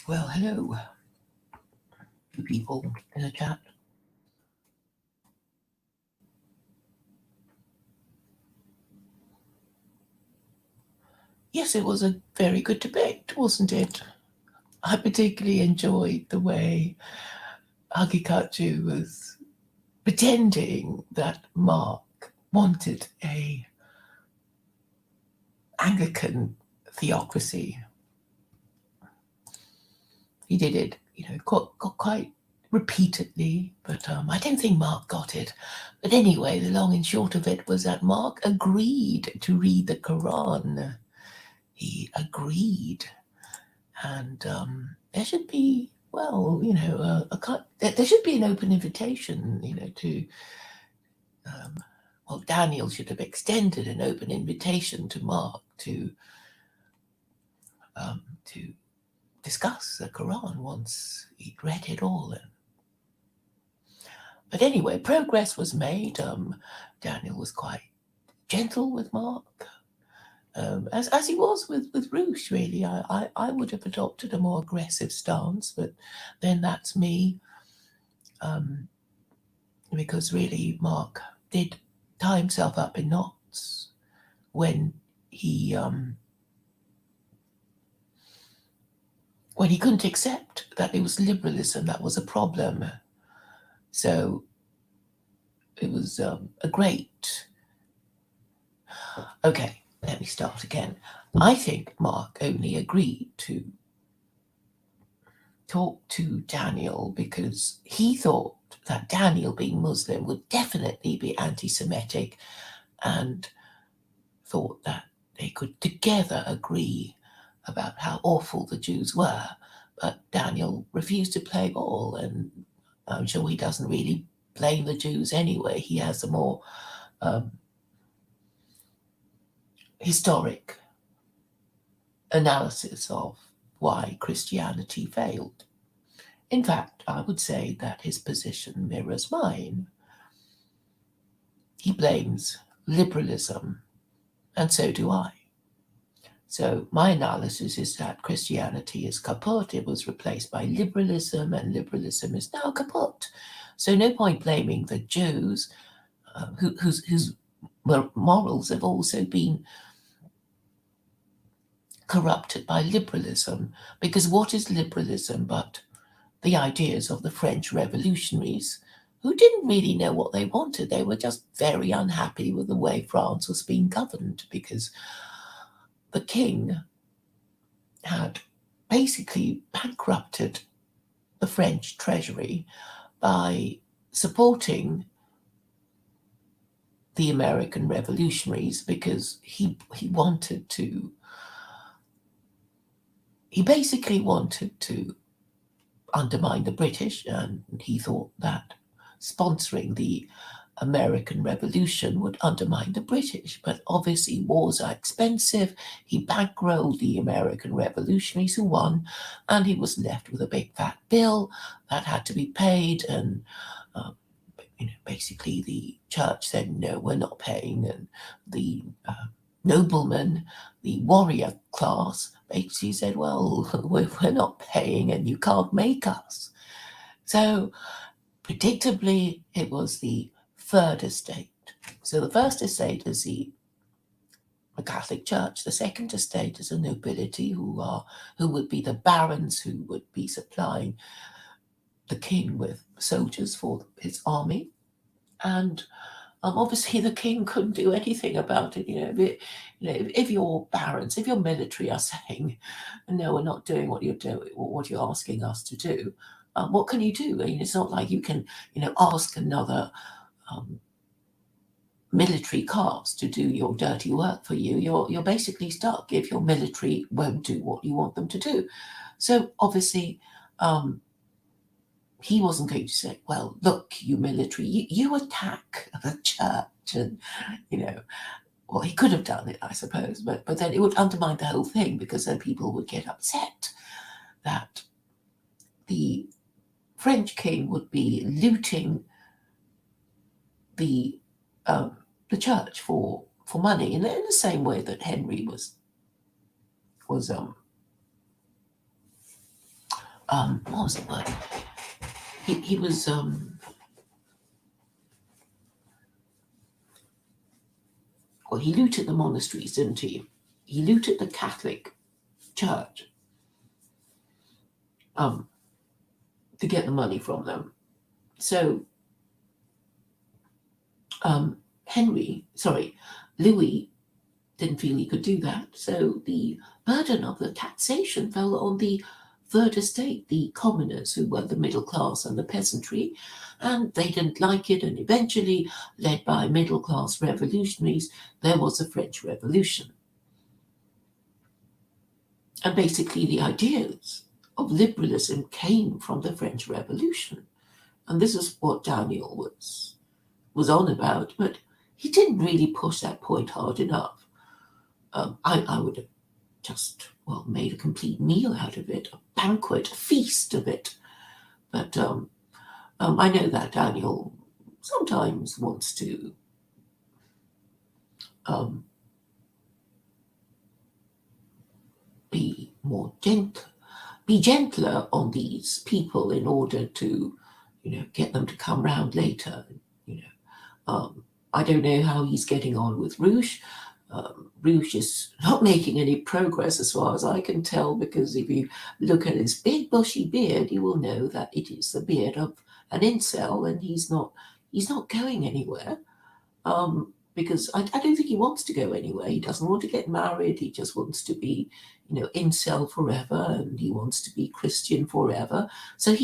Well, hello, you people in the chat. Yes, it was a very good debate, wasn't it? I particularly enjoyed the way Haqiqatjou was pretending that Mark wanted a Anglican theocracy. He did it, quite repeatedly, but I don't think Mark got it. But anyway, the long and short of it was that Mark agreed to read the Quran. He agreed, and there should be, there should be an open invitation, to. Well, Daniel should have extended an open invitation to Mark to discuss the Quran once he'd read it all. But anyway, progress was made. Daniel was quite gentle with Mark, as he was with Roosh, really. I would have adopted a more aggressive stance, but then that's me. Because really, Mark did tie himself up in knots when he couldn't accept that it was liberalism that was a problem. So it was a great. Okay, let me start again. I think Mark only agreed to talk to Daniel because he thought that Daniel, being Muslim, would definitely be anti-Semitic, and thought that they could together agree about how awful the Jews were. But Daniel refused to play ball, and I'm sure he doesn't really blame the Jews anyway. He has a more historic analysis of why Christianity failed. In fact, I would say that his position mirrors mine. He blames liberalism, and so do I. So my analysis is that Christianity is kaput. It was replaced by liberalism, and liberalism is now kaput. So no point blaming the Jews, whose morals have also been corrupted by liberalism. Because what is liberalism but the ideas of the French revolutionaries, who didn't really know what they wanted? They were just very unhappy with the way France was being governed, because the king had basically bankrupted the French treasury by supporting the American revolutionaries, because he basically wanted to undermine the British, and he thought that sponsoring the American Revolution would undermine the British. But obviously wars are expensive. He bankrolled the American revolutionaries, who won, and he was left with a big fat bill that had to be paid. And basically the church said, no, we're not paying. And the noblemen, the warrior class, basically said, well, we're not paying and you can't make us. So predictably, it was the third estate. So the first estate is the Catholic Church. The second estate is the nobility, who would be the barons, who would be supplying the king with soldiers for his army. And obviously the king couldn't do anything about it. If your barons, if your military are saying, no, we're not doing what you're doing, what you're asking us to do, what can you do? I mean, it's not like you can, ask another military caste to do your dirty work for you. You're basically stuck if your military won't do what you want them to do. So obviously, he wasn't going to say, well, look, you military, you attack the church, and well, he could have done it, I suppose, but then it would undermine the whole thing, because then people would get upset that the French king would be looting the church for money, in the same way that Henry was what was the word? He was well, he looted the monasteries, didn't he? He looted the Catholic Church to get the money from them. So Louis didn't feel he could do that. So the burden of the taxation fell on the third estate, the commoners who were the middle class and the peasantry, and they didn't like it. And eventually, led by middle class revolutionaries, there was a French Revolution. And basically, the ideas of liberalism came from the French Revolution. And this is what Daniel was on about, but he didn't really push that point hard enough. I would have just, made a complete meal out of it, a banquet, a feast of it. But I know that Daniel sometimes wants to be more gentle, be gentler on these people in order to, get them to come round later. I don't know how he's getting on with Rouge. Rouge is not making any progress as far as I can tell, because if you look at his big bushy beard, you will know that it is the beard of an incel, and he's not going anywhere. Because I don't think he wants to go anywhere. He doesn't want to get married. He just wants to be, incel forever, and he wants to be Christian forever. So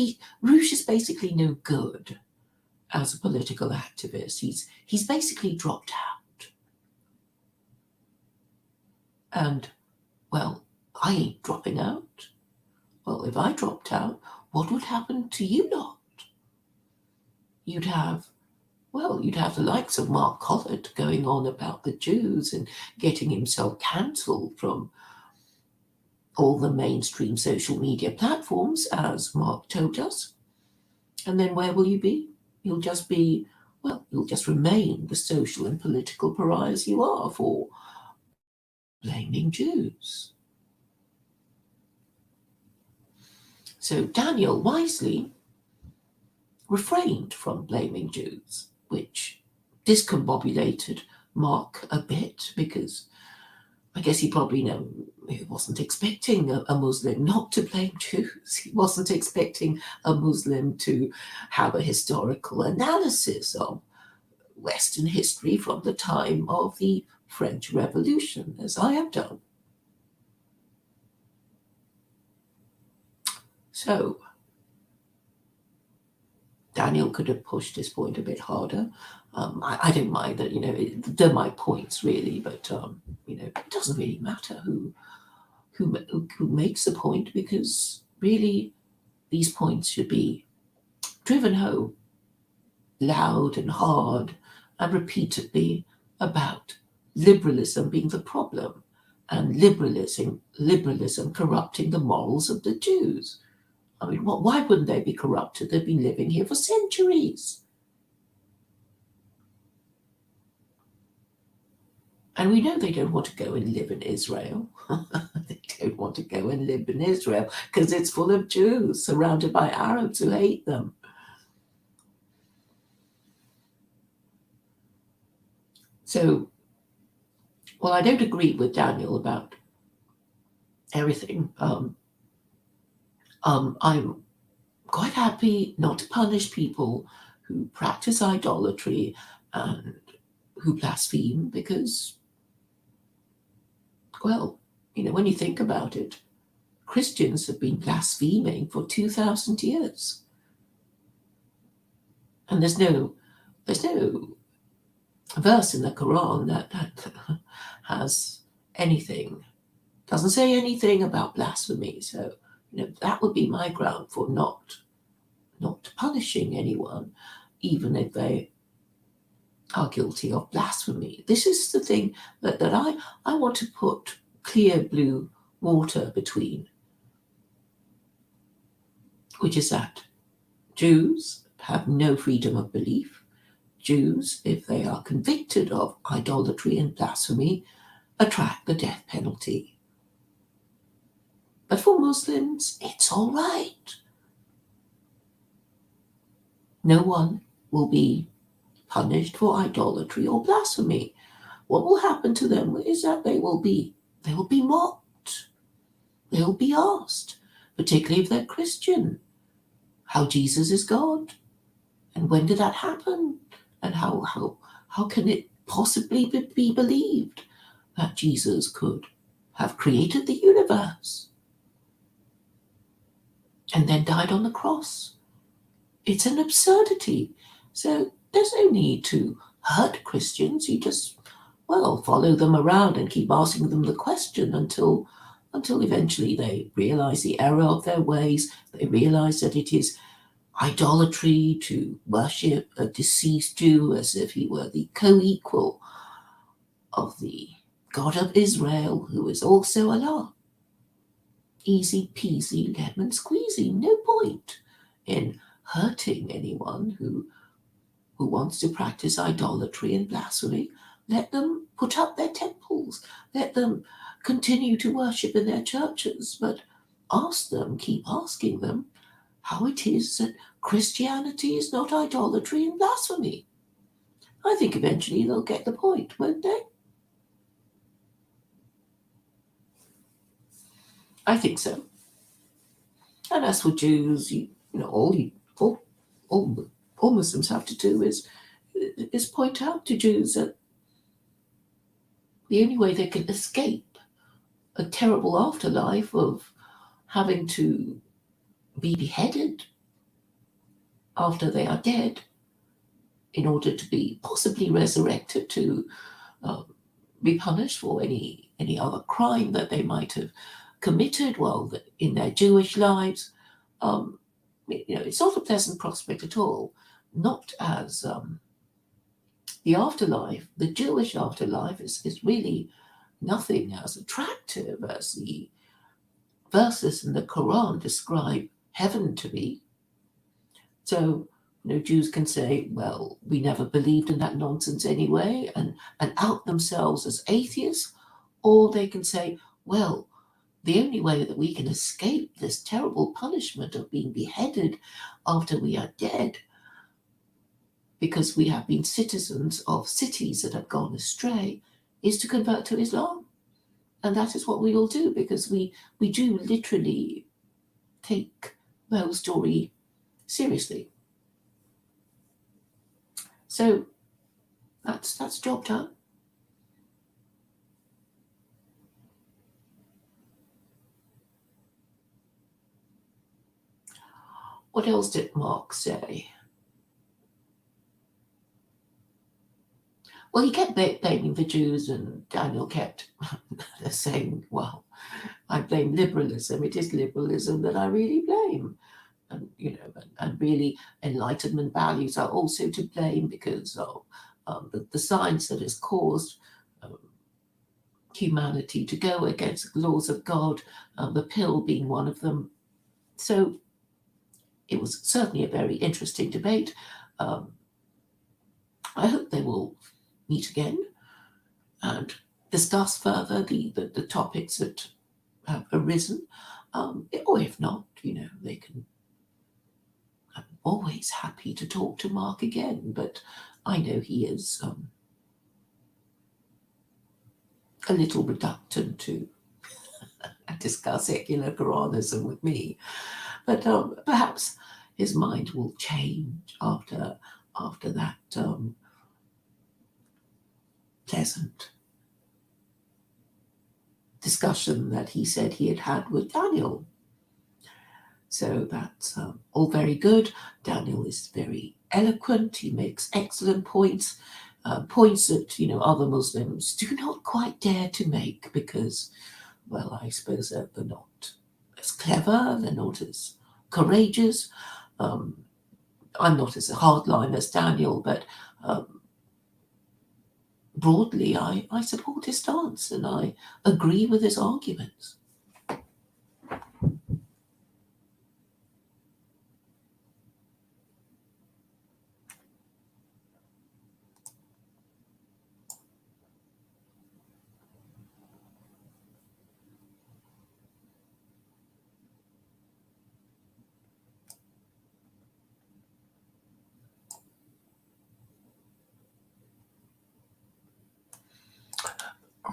Rouge is basically no good as a political activist. He's basically dropped out. And, I ain't dropping out. Well, if I dropped out, what would happen to you lot? You'd have the likes of Mark Collett going on about the Jews and getting himself cancelled from all the mainstream social media platforms, as Mark told us. And then where will you be? You'll just remain the social and political pariahs you are for blaming Jews. So Daniel wisely refrained from blaming Jews, which discombobulated Mark a bit, because I guess he probably he wasn't expecting a Muslim not to blame Jews. He wasn't expecting a Muslim to have a historical analysis of Western history from the time of the French Revolution, as I have done. So Daniel could have pushed his point a bit harder. I don't mind that, they're my points really, but it doesn't really matter who makes the point, because really these points should be driven home loud and hard and repeatedly about liberalism being the problem, and liberalism corrupting the morals of the Jews. I mean, why wouldn't they be corrupted? They've been living here for centuries. And we know they don't want to go and live in Israel. They don't want to go and live in Israel because it's full of Jews surrounded by Arabs who hate them. So, I don't agree with Daniel about everything. I'm quite happy not to punish people who practice idolatry and who blaspheme, because, when you think about it, Christians have been blaspheming for 2,000 years. And there's no verse in the Quran that has anything, doesn't say anything about blasphemy. So, that would be my ground for not punishing anyone, even if they are guilty of blasphemy. This is the thing that I want to put clear blue water between, which is that Jews have no freedom of belief. Jews, if they are convicted of idolatry and blasphemy, attract the death penalty. But for Muslims, it's all right. No one will be punished for idolatry or blasphemy. What will happen to them is that they will be mocked. They will be asked, particularly if they're Christian, how Jesus is God, and when did that happen, and how can it possibly be believed that Jesus could have created the universe and then died on the cross? It's an absurdity. So there's no need to hurt Christians. You just, well, follow them around and keep asking them the question until eventually they realize the error of their ways. They realize that it is idolatry to worship a deceased Jew as if he were the co-equal of the God of Israel, who is also Allah. Easy peasy lemon squeezy. No point in hurting anyone who wants to practice idolatry and blasphemy. Let them put up their temples. Let them continue to worship in their churches. But keep asking them how it is that Christianity is not idolatry and blasphemy. I think eventually they'll get the point, won't they? I think so. And as for Jews, all Muslims have to do is point out to Jews that the only way they can escape a terrible afterlife of having to be beheaded after they are dead in order to be possibly resurrected to be punished for any other crime that they might have committed while in their Jewish lives. It's not a pleasant prospect at all. Not as the afterlife, the Jewish afterlife is really nothing as attractive as the verses in the Quran describe heaven to be. So, Jews can say, well, we never believed in that nonsense anyway, and out themselves as atheists, or they can say, well, the only way that we can escape this terrible punishment of being beheaded after we are dead, because we have been citizens of cities that have gone astray, is to convert to Islam. And that is what we will do, because we do literally take the whole story seriously. So that's job done. What else did Mark say? Well, he kept blaming the Jews, and Daniel kept saying, well, I blame liberalism. It is liberalism that I really blame. And, and really Enlightenment values are also to blame, because of the science that has caused humanity to go against the laws of God, the pill being one of them. So it was certainly a very interesting debate. I hope they will meet again and discuss further the topics that have arisen. Or if not, they can. I'm always happy to talk to Mark again, but I know he is a little reluctant to discuss secular Quranism with me. But perhaps his mind will change after that pleasant discussion that he said he had with Daniel. So that's all very good. Daniel is very eloquent. He makes excellent points, points that other Muslims do not quite dare to make, because, well, I suppose they're not as clever, they're not as courageous. I'm not as hardline as Daniel, but broadly, I support his stance and I agree with his arguments.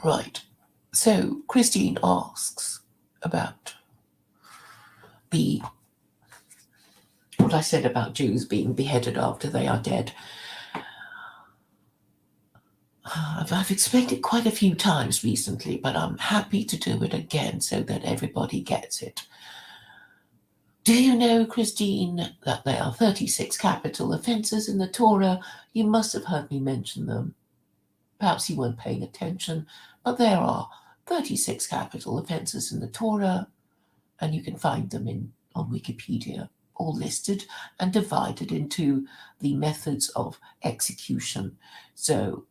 Right. So Christine asks about what I said about Jews being beheaded after they are dead. I've explained it quite a few times recently, but I'm happy to do it again so that everybody gets it. Do you know, Christine, that there are 36 capital offences in the Torah? You must have heard me mention them. Perhaps you weren't paying attention, but there are 36 capital offences in the Torah, and you can find them on Wikipedia, all listed and divided into the methods of execution. So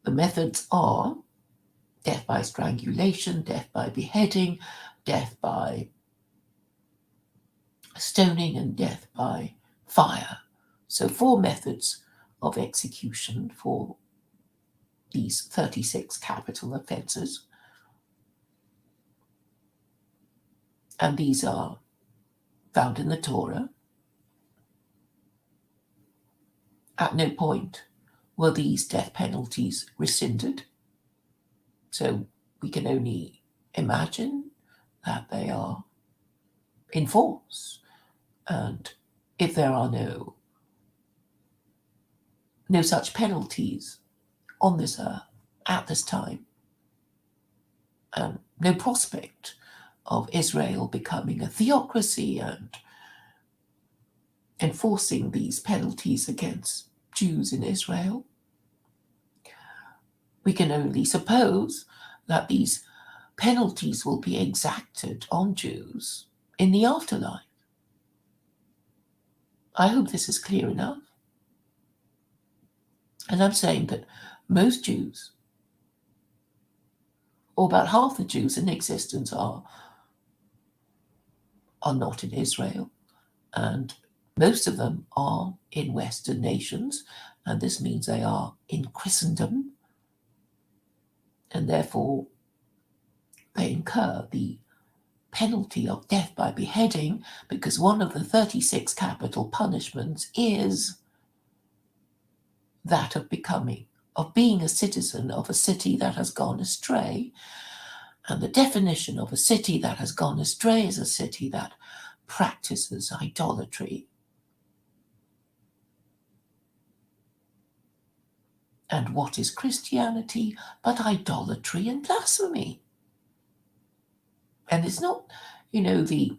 the methods are death by strangulation, death by beheading, death by stoning, and death by fire. So 4 methods of execution for these 36 capital offences. And these are found in the Torah. At no point were these death penalties rescinded. So we can only imagine that they are in force. And if there are no such penalties on this earth at this time, and no prospect of Israel becoming a theocracy and enforcing these penalties against Jews in Israel, we can only suppose that these penalties will be exacted on Jews in the afterlife. I hope this is clear enough. And I'm saying that most Jews, or about half the Jews in existence, are not in Israel, and most of them are in Western nations, and this means they are in Christendom, and therefore they incur the penalty of death by beheading, because one of the 36 capital punishments is that of being a citizen of a city that has gone astray. And the definition of a city that has gone astray is a city that practices idolatry. And what is Christianity but idolatry and blasphemy? And it's not, the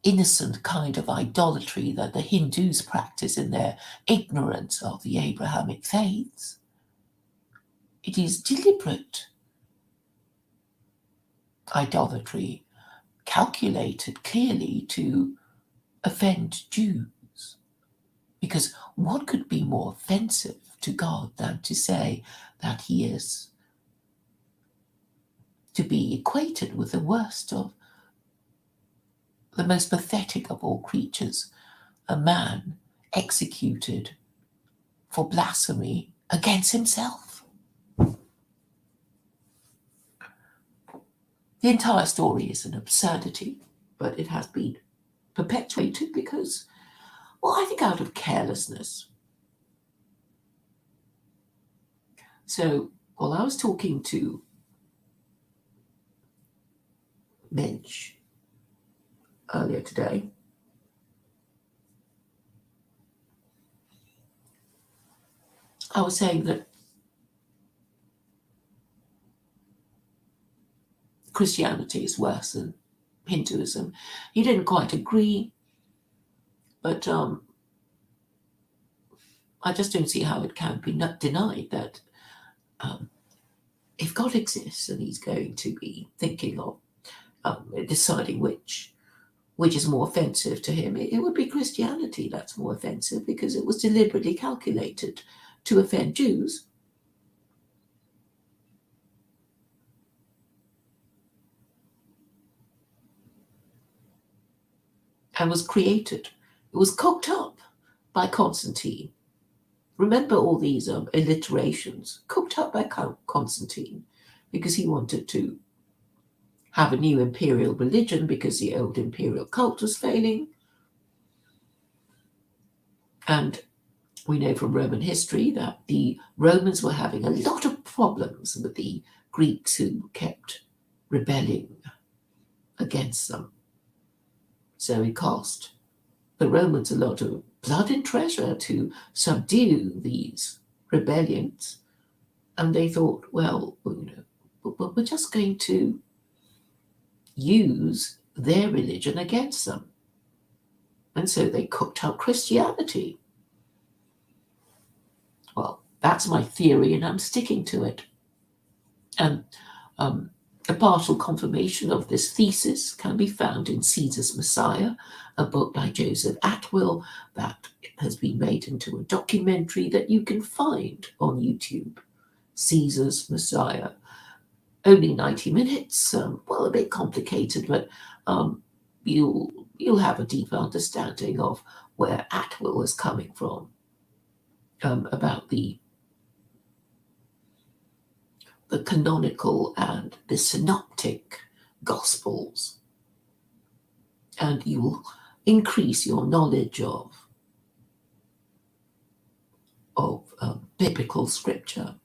innocent kind of idolatry that the Hindus practice in their ignorance of the Abrahamic faiths. It is deliberate idolatry, calculated clearly to offend Jews. Because what could be more offensive to God than to say that he is to be equated with the worst of the most pathetic of all creatures, a man executed for blasphemy against himself? The entire story is an absurdity, but it has been perpetuated because, I think out of carelessness. So, while I was talking to Mensch earlier today, I was saying that Christianity is worse than Hinduism. He didn't quite agree, but I just don't see how it can be denied that if God exists and he's going to be thinking of deciding which is more offensive to him, it would be Christianity that's more offensive because it was deliberately calculated to offend Jews. And was created. It was cooked up by Constantine. Remember all these alliterations, cooked up by Constantine, because he wanted to have a new imperial religion because the old imperial cult was failing. And We know from Roman history that the Romans were having a lot of problems with the Greeks who kept rebelling against them. So it cost the Romans a lot of blood and treasure to subdue these rebellions. And they thought, well, we're just going to use their religion against them. And so they cooked up Christianity. Well, that's my theory, and I'm sticking to it. And a partial confirmation of this thesis can be found in Caesar's Messiah, a book by Joseph Atwill that has been made into a documentary that you can find on YouTube. Caesar's Messiah. Only 90 minutes, well, a bit complicated, but you'll have a deeper understanding of where Atwill is coming from about the canonical and the synoptic gospels, and you'll increase your knowledge of biblical scripture.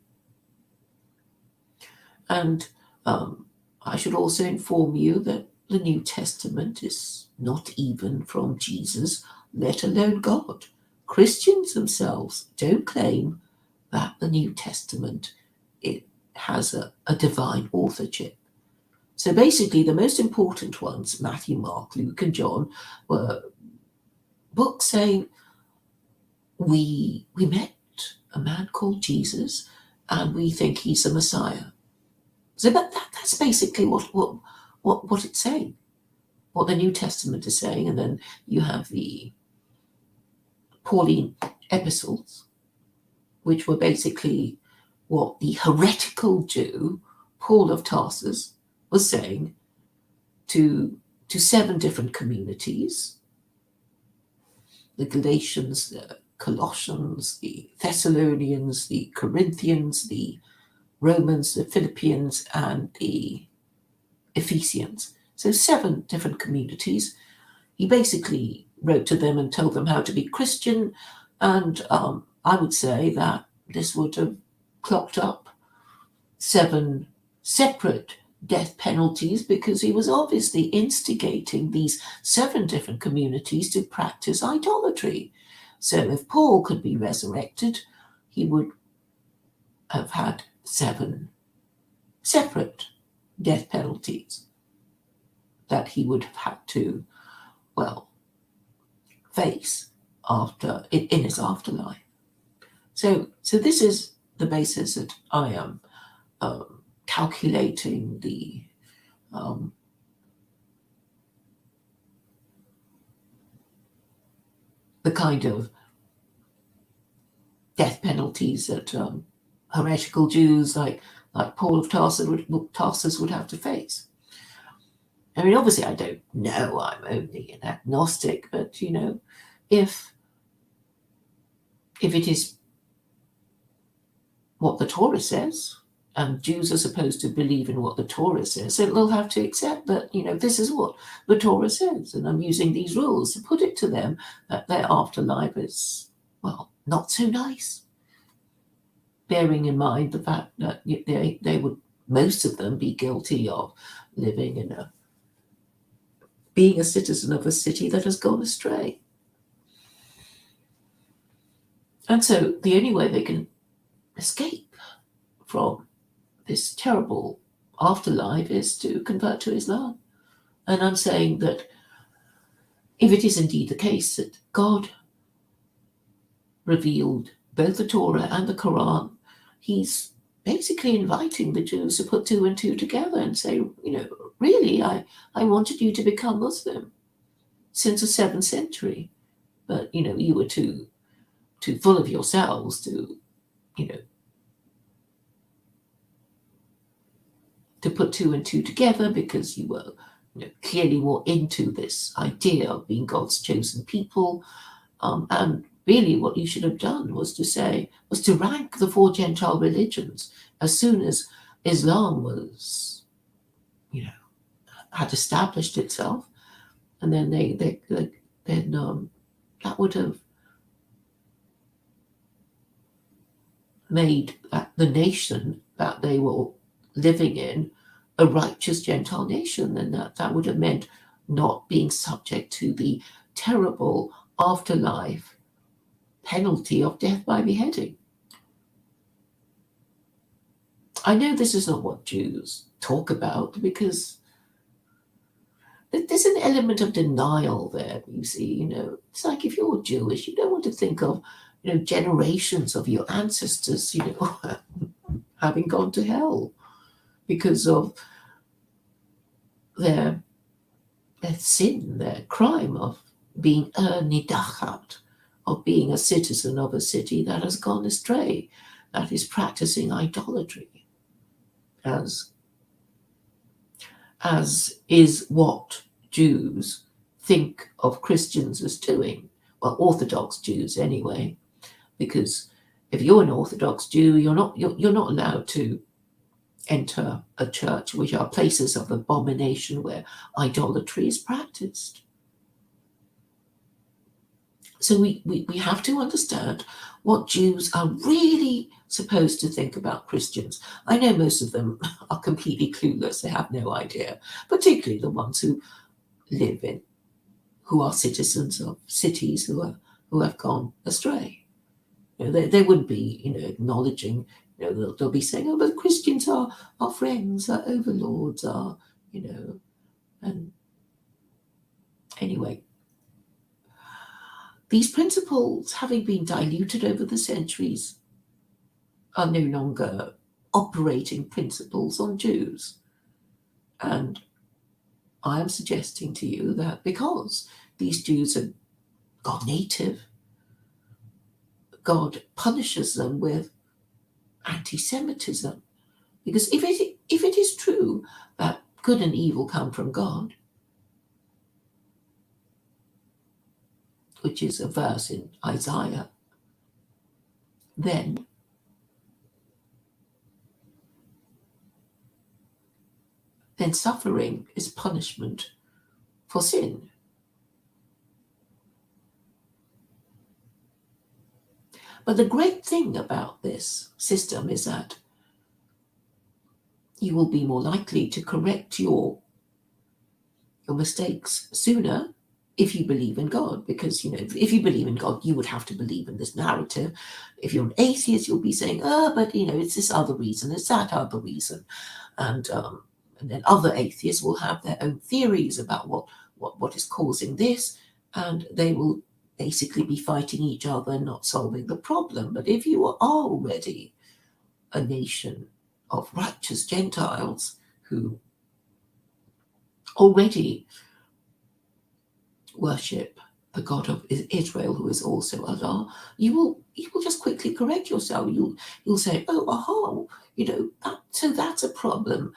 And I should also inform you that the New Testament is not even from Jesus, let alone God. Christians themselves don't claim that the New Testament has a divine authorship. So basically, the most important ones, Matthew, Mark, Luke, and John, were books saying, we met a man called Jesus, and we think he's the Messiah. So that's basically what it's saying, what the New Testament is saying. And then you have the Pauline epistles, which were basically what the heretical Jew, Paul of Tarsus, was saying to 7 different communities: the Galatians, the Colossians, the Thessalonians, the Corinthians, the Romans, the Philippians, and the Ephesians. So 7 different communities. He basically wrote to them and told them how to be Christian. And I would say that this would have clocked up 7 separate death penalties, because he was obviously instigating these 7 different communities to practice idolatry. So if Paul could be resurrected, he would have had 7 separate death penalties that he would have had to, well, face in his afterlife. So this is the basis that I am calculating the kind of death penalties that heretical Jews like Paul of Tarsus would have to face. I mean, obviously, I don't know. I'm only an agnostic, but if it is what the Torah says, and Jews are supposed to believe in what the Torah says, so they'll have to accept that, this is what the Torah says, and I'm using these rules to put it to them that their afterlife is, well, not so nice. Bearing in mind the fact that they would, most of them, be guilty of living in being a citizen of a city that has gone astray. And so the only way they can escape from this terrible afterlife is to convert to Islam. And I'm saying that if it is indeed the case that God revealed both the Torah and the Quran, he's basically inviting the Jews to put 2 and 2 together and say, really, I wanted you to become Muslim since the 7th century, but you were too full of yourselves to put 2 and 2 together, because you were clearly more into this idea of being God's chosen people. And really what you should have done was to rank the 4 Gentile religions as soon as Islam was, had established itself. And then that would have made the nation that they were living in a righteous Gentile nation, and that would have meant not being subject to the terrible afterlife penalty of death by beheading. I know this is not what Jews talk about, because there's an element of denial there, you see. It's like, if you're Jewish, you don't want to think of, generations of your ancestors, having gone to hell because of their sin, their crime of being nidachat, of being a citizen of a city that has gone astray, that is practicing idolatry, as is what Jews think of Christians as doing. Well, Orthodox Jews anyway, because if you're an Orthodox Jew, you're not allowed to enter a church, which are places of abomination where idolatry is practiced. So we have to understand what Jews are really supposed to think about Christians. I know most of them are completely clueless. They have no idea, particularly the ones who are citizens of cities who have gone astray. They wouldn't be, acknowledging, they'll be saying, oh, but Christians are our friends, our overlords, and anyway. These principles, having been diluted over the centuries, are no longer operating principles on Jews. And I am suggesting to you that because these Jews are God native, God punishes them with anti-Semitism. Because if it is true that good and evil come from God, which is a verse in Isaiah, then suffering is punishment for sin. But the great thing about this system is that you will be more likely to correct your mistakes sooner if you believe in God, because if you believe in God, you would have to believe in this narrative. If you're an atheist, you'll be saying, but it's this other reason, it's that other reason, and then other atheists will have their own theories about what is causing this, and they will basically be fighting each other and not solving the problem. But if you are already a nation of righteous Gentiles who already worship the God of Israel, who is also Allah, you will just quickly correct yourself. You'll say, so that's a problem.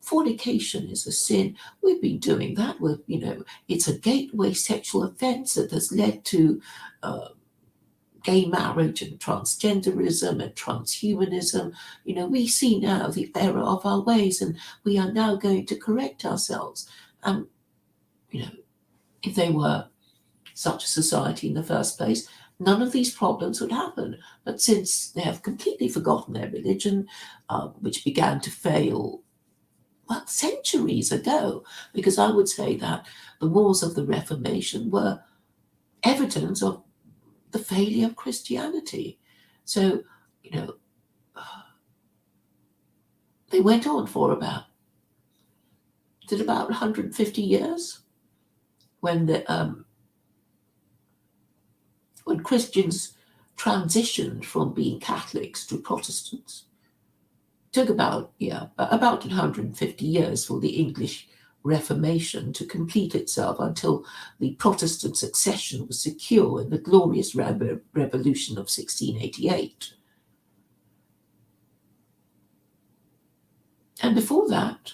Fornication is a sin. We've been doing that with, it's a gateway sexual offense that has led to gay marriage and transgenderism and transhumanism. We see now the error of our ways, and we are now going to correct ourselves. And, if they were such a society in the first place, none of these problems would happen. But since they have completely forgotten their religion, which began to fail, centuries ago, because I would say that the wars of the Reformation were evidence of the failure of Christianity. So, they went on for about 150 years when when Christians transitioned from being Catholics to Protestants. It took about 150 years for the English Reformation to complete itself, until the Protestant succession was secure in the glorious Revolution of 1688. And before that,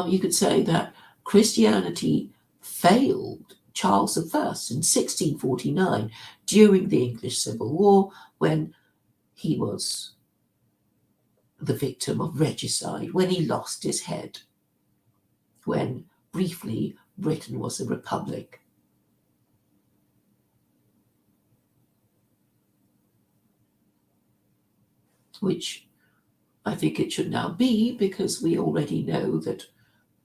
you could say that Christianity failed Charles I in 1649 during the English Civil War, when he was the victim of regicide, when he lost his head, when briefly Britain was a republic. which I think it should now be, because we already know that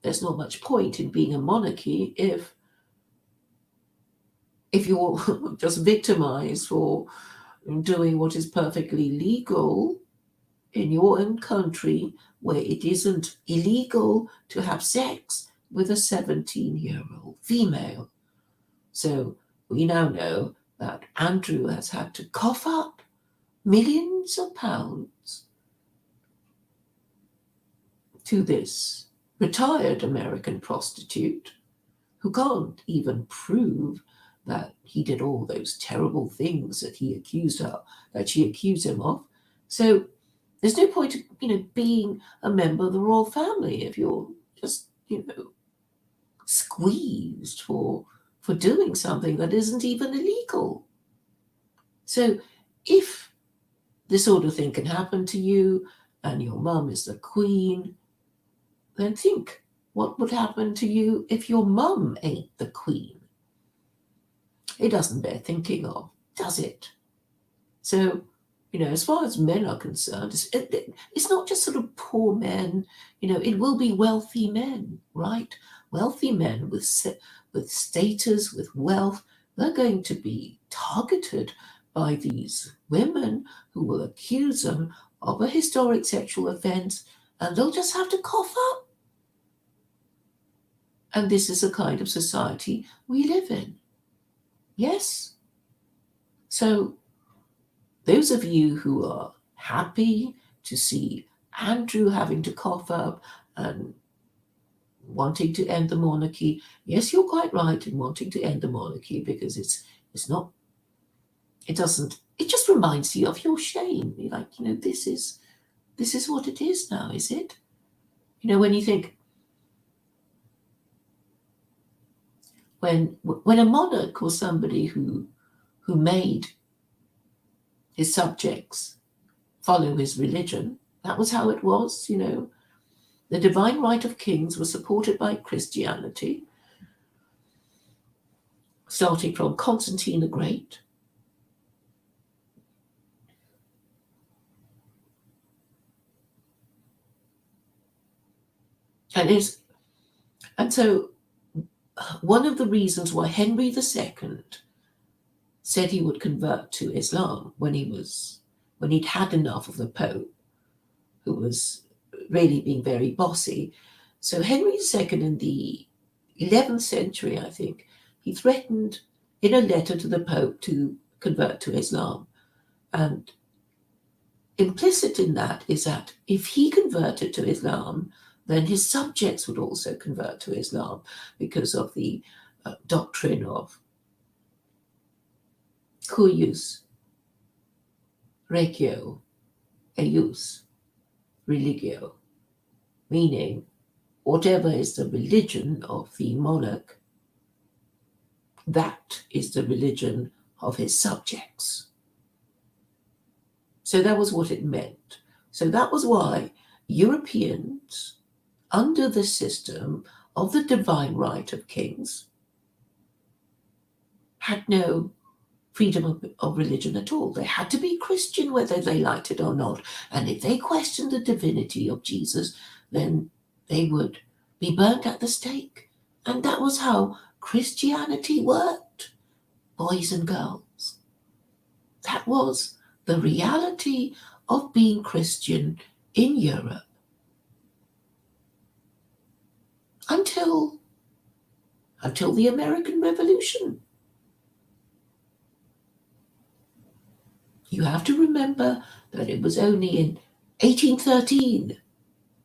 there's not much point in being a monarchy if you're just victimized for doing what is perfectly legal in your own country, where it isn't illegal to have sex with a 17-year-old female. So we now know that Andrew has had to cough up millions of pounds to this retired American prostitute who can't even prove that he did all those terrible things that she accused him of. So there's no point, being a member of the royal family if you're just, squeezed for doing something that isn't even illegal. So if this sort of thing can happen to you and your mum is the queen, then think what would happen to you if your mum ain't the queen. It doesn't bear thinking of, does it? So, as far as men are concerned, it's not just sort of poor men. It will be wealthy men, right? Wealthy men with status, with wealth. They're going to be targeted by these women who will accuse them of a historic sexual offense, and they'll just have to cough up. And this is the kind of society we live in. Yes? So, those of you who are happy to see Andrew having to cough up and wanting to end the monarchy, yes, you're quite right in wanting to end the monarchy, because it just reminds you of your shame. You're like, this is what it is now, is it? When you think, when a monarch was somebody who made his subjects follow his religion, that was how it was. The divine right of kings was supported by Christianity, starting from Constantine the Great. And so one of the reasons why Henry II said he would convert to Islam when he'd had enough of the Pope, who was really being very bossy. So Henry II in the 11th century, I think, he threatened in a letter to the Pope to convert to Islam. And implicit in that is that if he converted to Islam, then his subjects would also convert to Islam, because of the doctrine of cuius regio eius religio, meaning whatever is the religion of the monarch, that is the religion of his subjects. So that was what it meant. So that was why Europeans, under the system of the divine right of kings, had no freedom of religion at all. They had to be Christian whether they liked it or not. And if they questioned the divinity of Jesus, then they would be burnt at the stake. And that was how Christianity worked, boys and girls. That was the reality of being Christian in Europe. Until the American Revolution. You have to remember that it was only in 1813,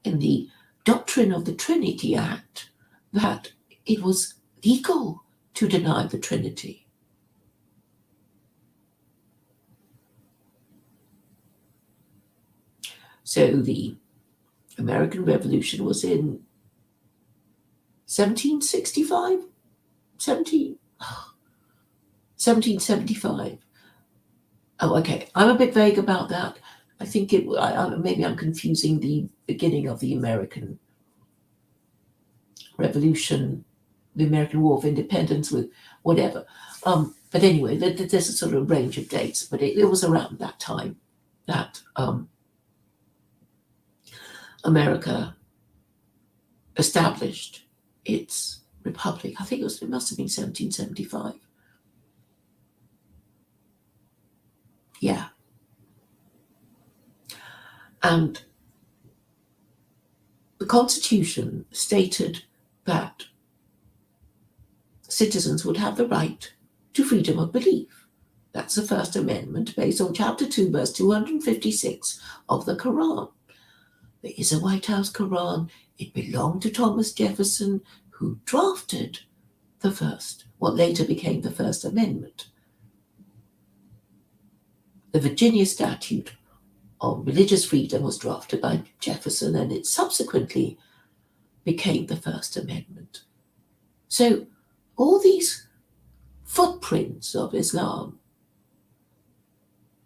in the doctrine of the Trinity Act, that it was legal to deny the Trinity. So the American Revolution was in 1775. Oh, okay. I'm a bit vague about that. I think maybe I'm confusing the beginning of the American Revolution, the American War of Independence, with whatever. But anyway, there's a sort of range of dates, but it was around that time that America established its republic. I think it must have been 1775. Yeah. And the Constitution stated that citizens would have the right to freedom of belief. That's the First Amendment based on Chapter 2, verse 256 of the Quran. There is a White House Quran. It belonged to Thomas Jefferson, who drafted what later became the First Amendment. The Virginia Statute on religious freedom was drafted by Jefferson, and it subsequently became the First Amendment. So all these footprints of Islam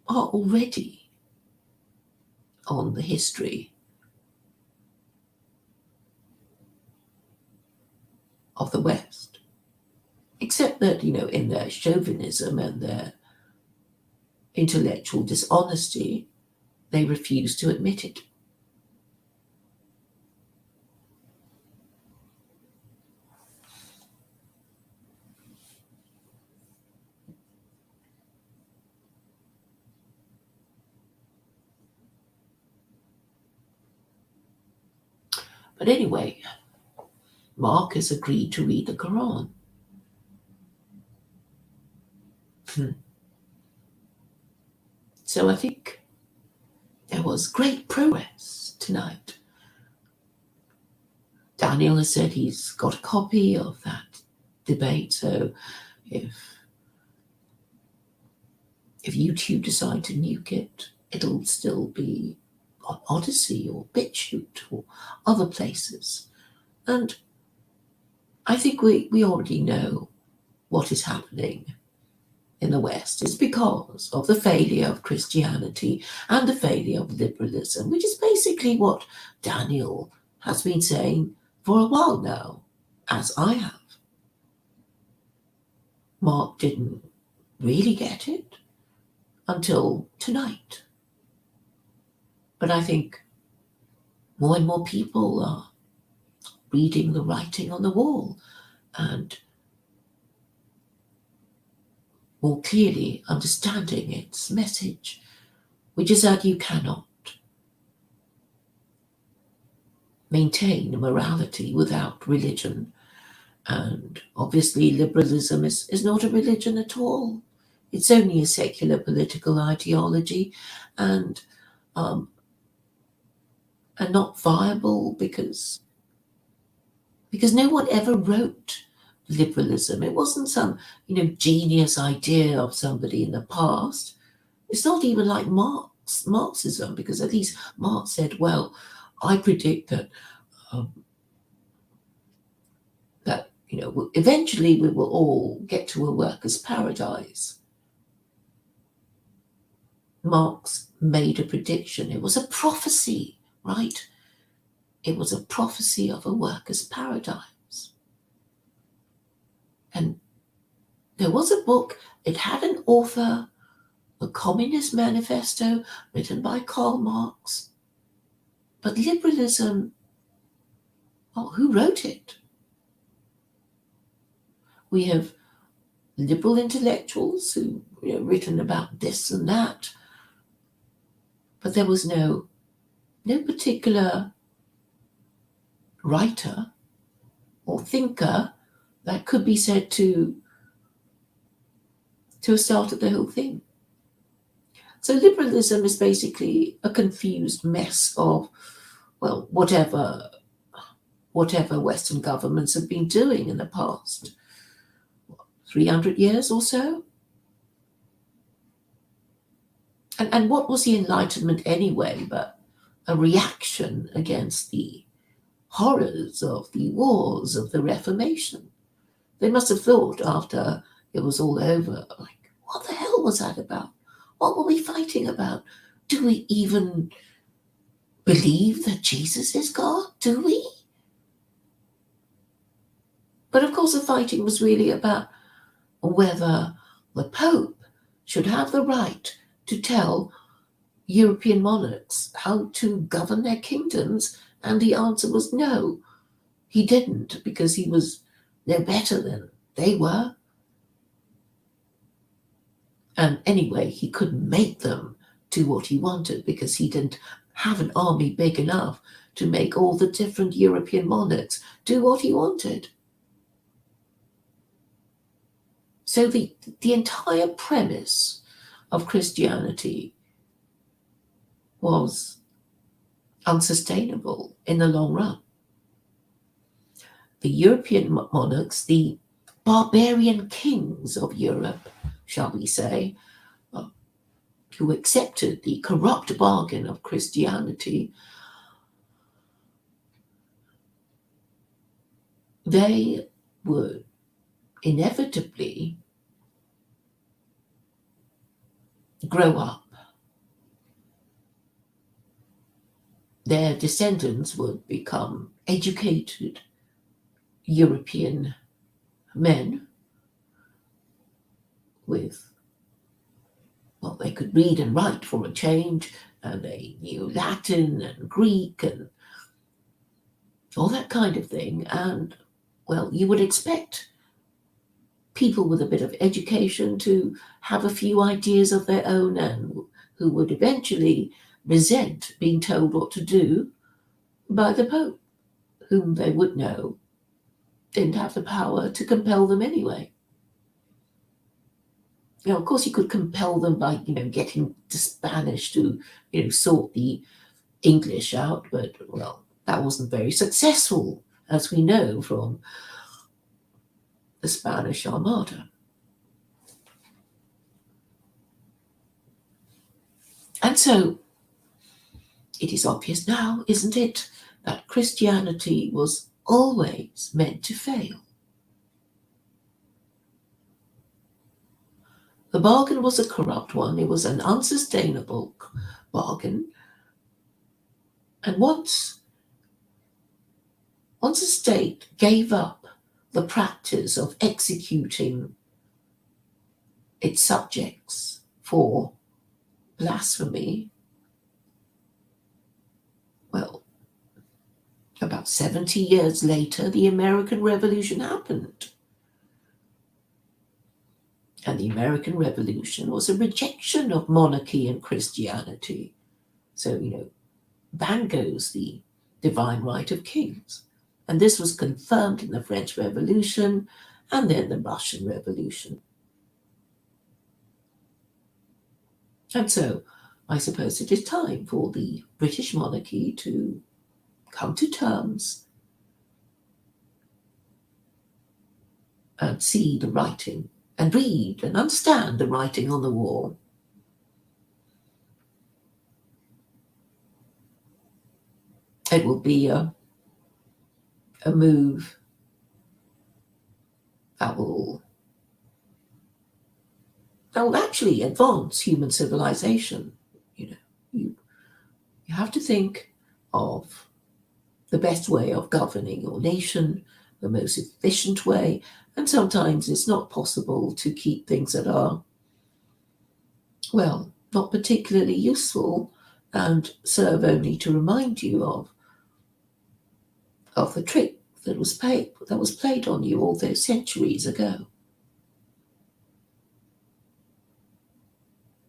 are already on the history of the West, except that, in their chauvinism and their intellectual dishonesty, they refuse to admit it. But anyway, Mark has agreed to read the Quran. So I think there was great progress tonight. Daniel has said he's got a copy of that debate, so if YouTube decide to nuke it, it'll still be on Odyssey or BitChute or other places. And I think we already know what is happening in the West. It's because of the failure of Christianity and the failure of liberalism, which is basically what Daniel has been saying for a while now, as I have. Mark didn't really get it until tonight. But I think more and more people are reading the writing on the wall and more clearly understanding its message, which is that you cannot maintain morality without religion. And obviously liberalism is not a religion at all. It's only a secular political ideology, and not viable because no one ever wrote liberalism. It wasn't some genius idea of somebody in the past. It's not even like Marxism, because at least Marx said, well, I predict that eventually we will all get to a workers' paradise. Marx made a prediction. It was a prophecy, right? It was a prophecy of a workers' paradise. And there was a book, it had an author, the Communist Manifesto, written by Karl Marx. But liberalism, who wrote it? We have liberal intellectuals who written about this and that, but there was no particular writer or thinker that could be said to have started the whole thing. So liberalism is basically a confused mess of, well, whatever Western governments have been doing in the past 300 years or so. And what was the Enlightenment anyway but a reaction against the horrors of the wars of the Reformation? They must have thought after it was all over, like, what the hell was that about? What were we fighting about? Do we even believe that Jesus is God? Do we? But of course the fighting was really about whether the Pope should have the right to tell European monarchs how to govern their kingdoms And the answer was no, he didn't, because he was no better than they were. And anyway, he couldn't make them do what he wanted because he didn't have an army big enough to make all the different European monarchs do what he wanted. So the entire premise of Christianity was unsustainable in the long run. The European monarchs, the barbarian kings of Europe, shall we say, who accepted the corrupt bargain of Christianity, they would inevitably grow up. Their descendants would become educated European men with, well, they could read and write for a change, and they knew Latin and Greek and all that kind of thing. And, well, you would expect people with a bit of education to have a few ideas of their own, and who would eventually resent being told what to do by the Pope, whom they would know didn't have the power to compel them anyway. Of course, you could compel them by, getting the Spanish to, sort the English out, but, well, that wasn't very successful, as we know from the Spanish Armada. And so, it is obvious now, isn't it, that Christianity was always meant to fail. The bargain was a corrupt one. It was an unsustainable bargain. And once a state gave up the practice of executing its subjects for blasphemy, well, about 70 years later, the American Revolution happened. And the American Revolution was a rejection of monarchy and Christianity. So, bang goes the divine right of kings. And this was confirmed in the French Revolution and then the Russian Revolution. And so, I suppose it is time for the British monarchy to come to terms and see the writing and read and understand the writing on the wall. It will be a move that will actually advance human civilization. You have to think of the best way of governing your nation, the most efficient way, and sometimes it's not possible to keep things that are, well, not particularly useful and serve only to remind you of the trick that was played on you all those centuries ago.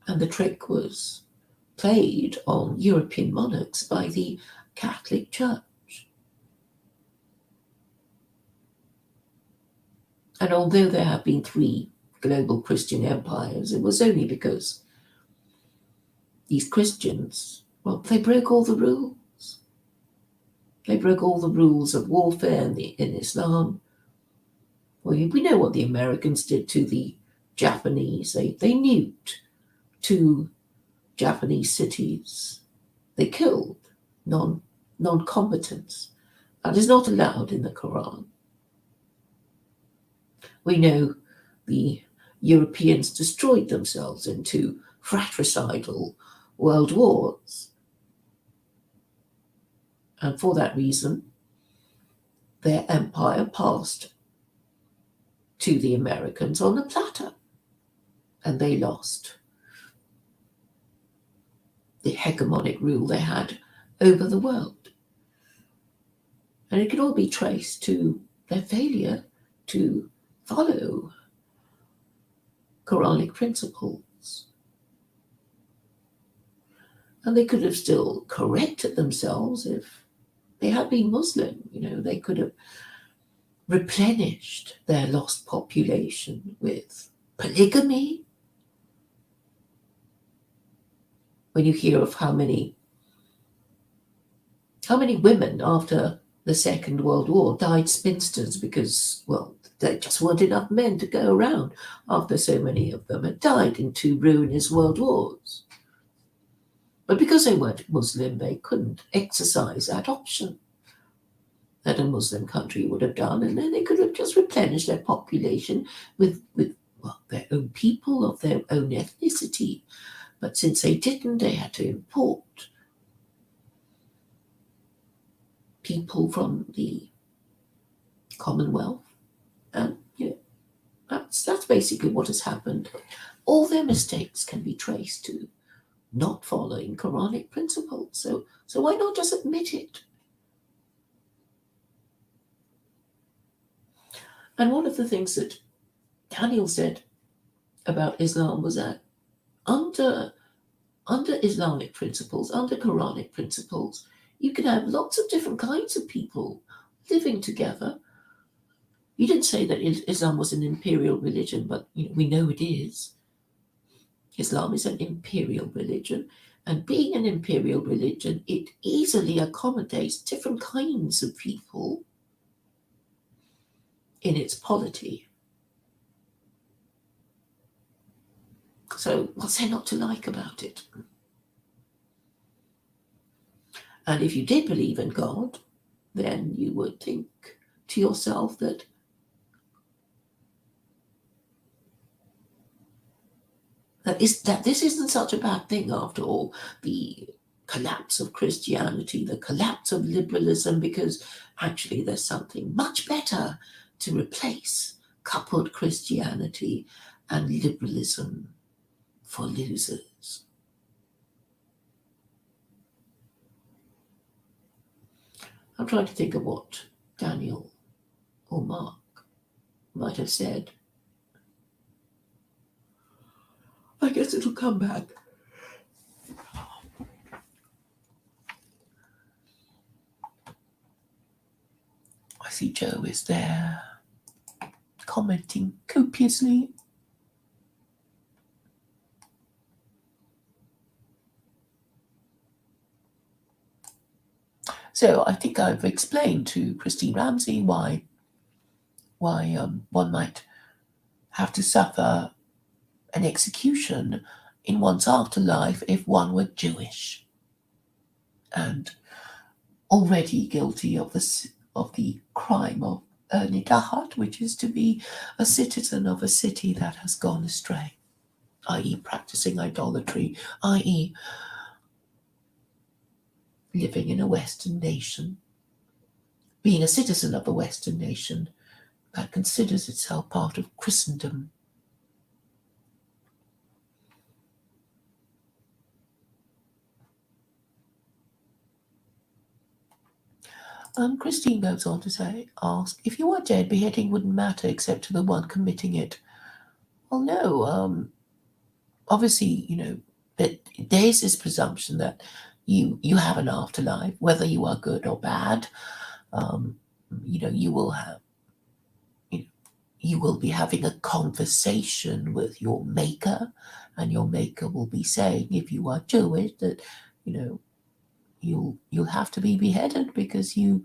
And the trick was played on European monarchs by the Catholic Church. And although there have been 3 global Christian empires, it was only because these Christians, well, they broke all the rules. They broke all the rules of warfare in Islam. Well, we know what the Americans did to the Japanese. They nuked 2 Japanese cities. They killed non-combatants. That is not allowed in the Quran. We know the Europeans destroyed themselves into fratricidal world wars. And for that reason, their empire passed to the Americans on a platter, and they lost the hegemonic rule they had over the world. And it could all be traced to their failure to follow Quranic principles. And they could have still corrected themselves if they had been Muslim. They could have replenished their lost population with polygamy. When you hear of how many women after the Second World War died spinsters because, well, there just weren't enough men to go around after so many of them had died in 2 ruinous world wars. But because they weren't Muslim, they couldn't exercise that option that a Muslim country would have done, and then they could have just replenished their population with their own people of their own ethnicity. But since they didn't, they had to import people from the Commonwealth, and that's basically what has happened. All their mistakes can be traced to not following Quranic principles. So why not just admit it? And one of the things that Daniel said about Islam was that under Islamic principles, under Quranic principles, you can have lots of different kinds of people living together. You didn't say that Islam was an imperial religion, but we know it is. Islam is an imperial religion, and being an imperial religion, it easily accommodates different kinds of people in its polity. So what's there not to like about it? And if you did believe in God, then you would think to yourself that this isn't such a bad thing after all. The collapse of Christianity, the collapse of liberalism, because actually there's something much better to replace coupled Christianity and liberalism for losers. I'm trying to think of what Daniel or Mark might have said. I guess it'll come back. I see Joe is there, commenting copiously. So I think I've explained to Christine Ramsey why one might have to suffer an execution in one's afterlife if one were Jewish and already guilty of the crime of nidahat, which is to be a citizen of a city that has gone astray, i.e. practicing idolatry, i.e. living in a Western nation, being a citizen of a Western nation that considers itself part of Christendom. Christine goes on to ask, if you were dead, beheading wouldn't matter except to the one committing it. Well, no. Obviously, that there's this presumption that you have an afterlife, whether you are good or bad. You will have, you will be having a conversation with your maker, and your maker will be saying, if you are Jewish, that you'll have to be beheaded because you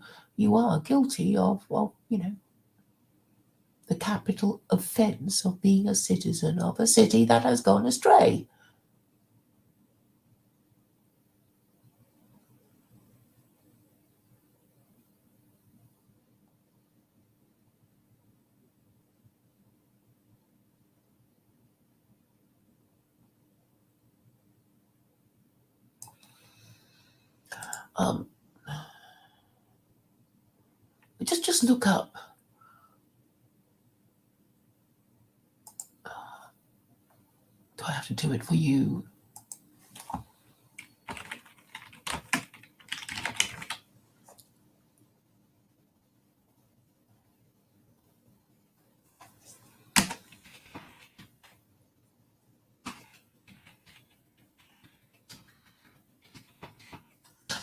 are guilty of the capital offence of being a citizen of a city that has gone astray. Just look up. Do I have to do it for you?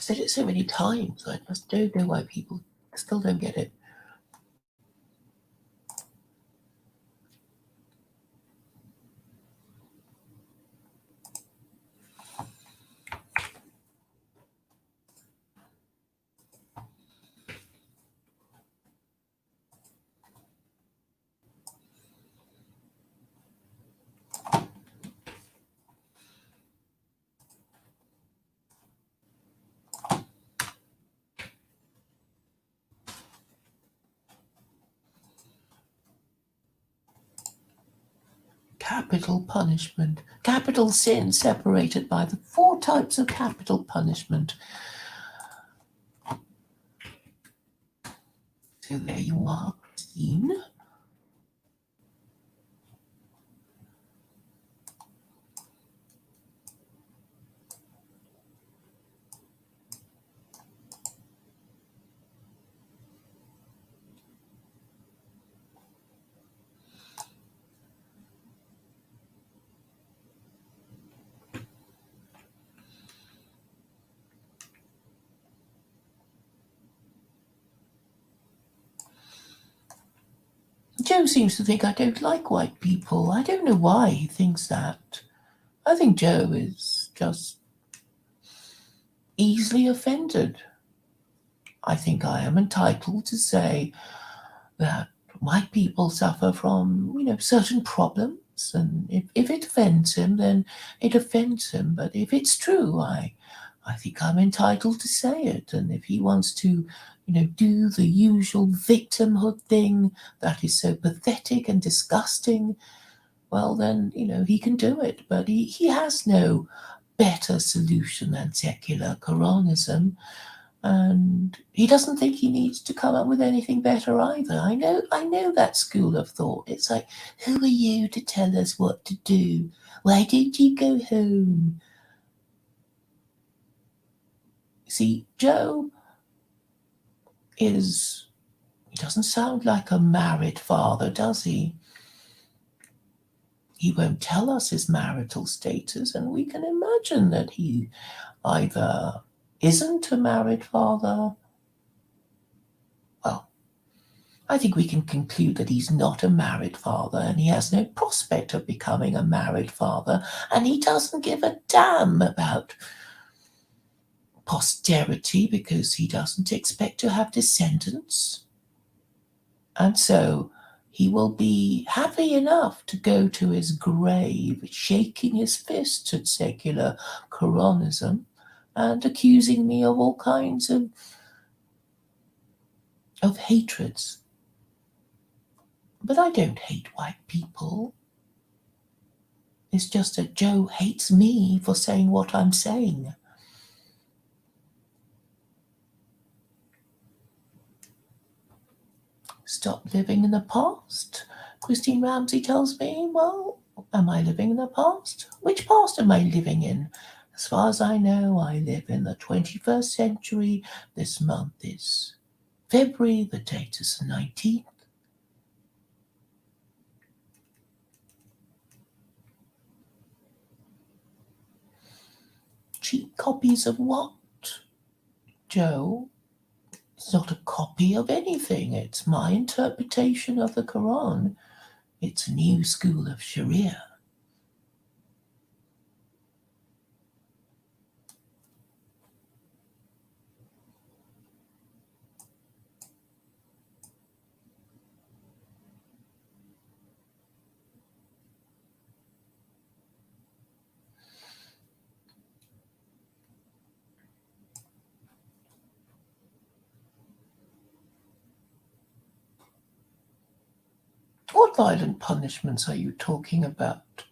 I've said it so many times. I just don't know why people still don't get it. Capital punishment. Capital sin separated by the 4 types of capital punishment. So there you are, Christine. Joe seems to think I don't like white people. I don't know why he thinks that. I think Joe is just easily offended. I think I am entitled to say that white people suffer from, certain problems, and if it offends him, then it offends him. But if it's true, I think I'm entitled to say it. And if he wants to, do the usual victimhood thing that is so pathetic and disgusting, well, then, he can do it. But he has no better solution than secular Quranism. And he doesn't think he needs to come up with anything better either. I know that school of thought. It's like, who are you to tell us what to do? Why don't you go home? See, Joe he doesn't sound like a married father, does he? He won't tell us his marital status, and we can imagine that he either isn't a married father. Well, I think we can conclude that he's not a married father, and he has no prospect of becoming a married father, and he doesn't give a damn about posterity because he doesn't expect to have descendants. And so he will be happy enough to go to his grave shaking his fists at secular Quranism and accusing me of all kinds of hatreds. But I don't hate white people. It's just that Joe hates me for saying what I'm saying. Stop living in the past. Christine Ramsey tells me, well, am I living in the past? Which past am I living in? As far as I know, I live in the 21st century. This month is February, the date is the 19th. Cheap copies of what, Joe? It's not a copy of anything. It's my interpretation of the Quran. It's a new school of Sharia. What violent punishments are you talking about?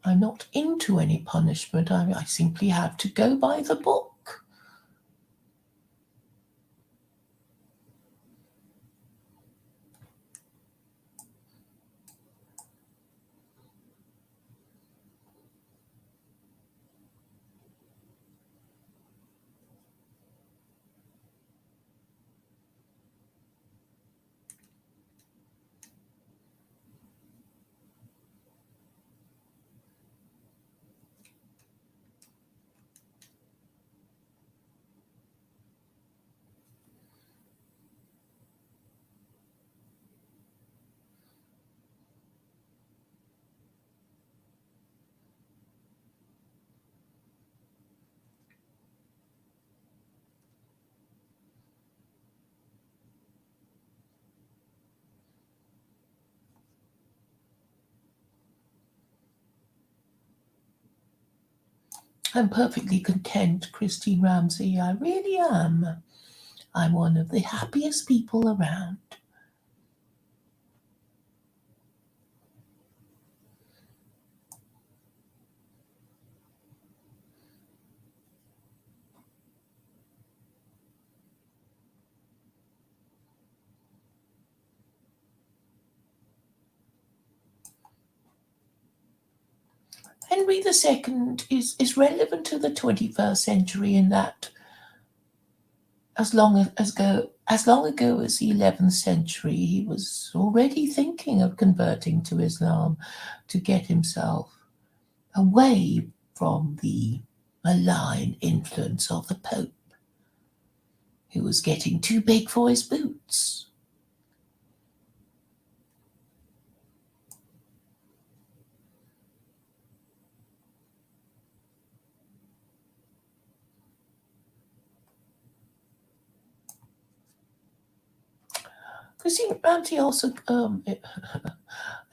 I'm not into any punishment. I simply have to go by the book. I'm perfectly content, Christine Ramsey. I really am. I'm one of the happiest people around. Henry II is relevant to the 21st century in that as long ago as the 11th century, he was already thinking of converting to Islam to get himself away from the malign influence of the Pope, who was getting too big for his boots. Christine Ramsey also, an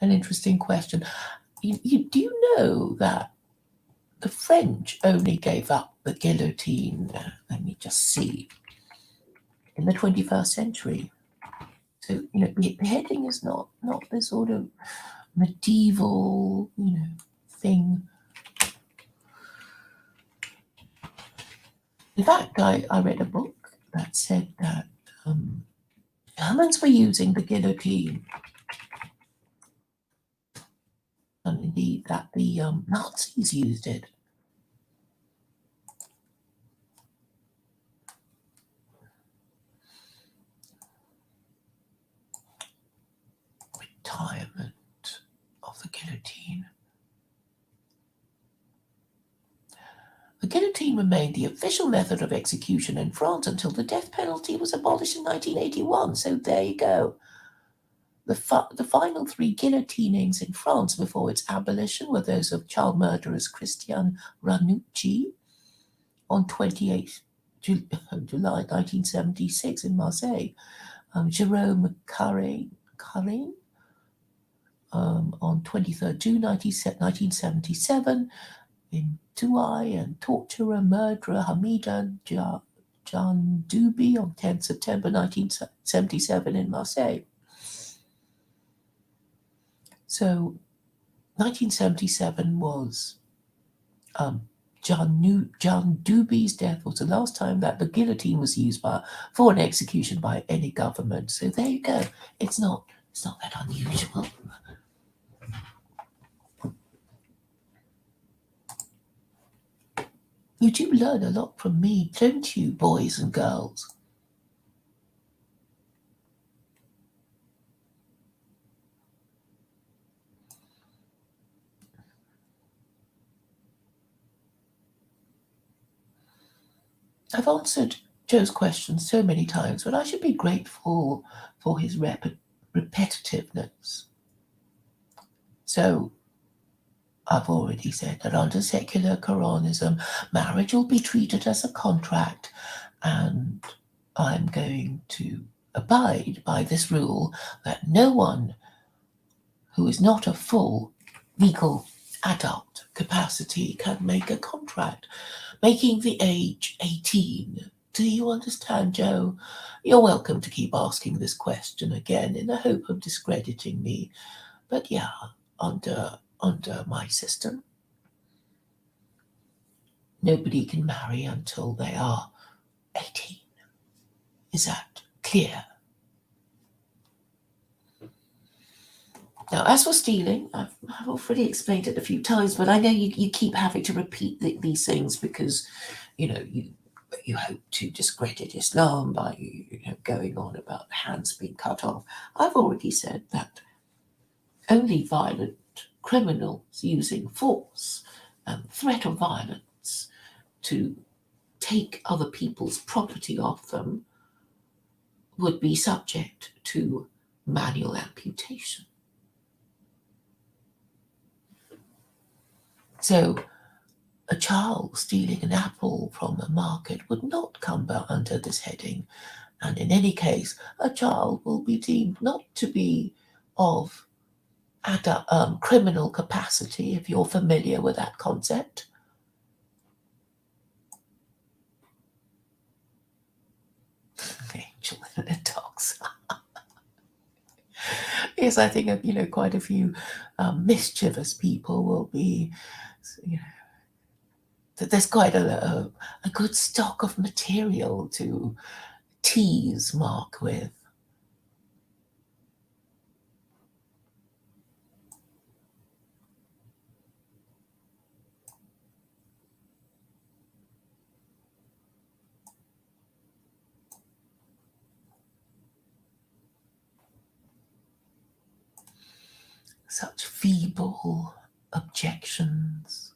interesting question. Do you know that the French only gave up the guillotine, let me just see, in the 21st century? So, beheading is not the sort of medieval, thing. In fact, I read a book that said that Germans were using the guillotine, and indeed that the Nazis used it. Retirement of the guillotine. The guillotine remained the official method of execution in France until the death penalty was abolished in 1981. So there you go. The final three guillotinings in France before its abolition were those of child murderers Christian Ranucci on 28 July 1976 in Marseille, Jerome Carré on 23 June 1977 in Douai, and torturer murderer Hamida Jandoubi on 10 September 1977 in Marseille. So 1977 was Jandoubi's death was the last time that the guillotine was used for an execution by any government. So there you go. It's not that unusual. You do learn a lot from me, don't you, boys and girls? I've answered Joe's question so many times, but I should be grateful for his repetitiveness. So I've already said that under secular Quranism, marriage will be treated as a contract, and I'm going to abide by this rule that no one who is not a full legal adult capacity can make a contract, making the age 18. Do you understand, Joe? You're welcome to keep asking this question again in the hope of discrediting me. But yeah, under my system, nobody can marry until they are 18. Is that clear? Now, as for stealing, I've already explained it a few times, but I know you keep having to repeat these things because, you hope to discredit Islam by going on about hands being cut off. I've already said that only violent criminals using force and threat of violence to take other people's property off them would be subject to manual amputation. So a child stealing an apple from a market would not come under this heading, and in any case, a child will be deemed not to be of criminal capacity, if you're familiar with that concept. Yes, I think quite a few mischievous people will be. That there's quite a good stock of material to tease Mark with. Such feeble objections.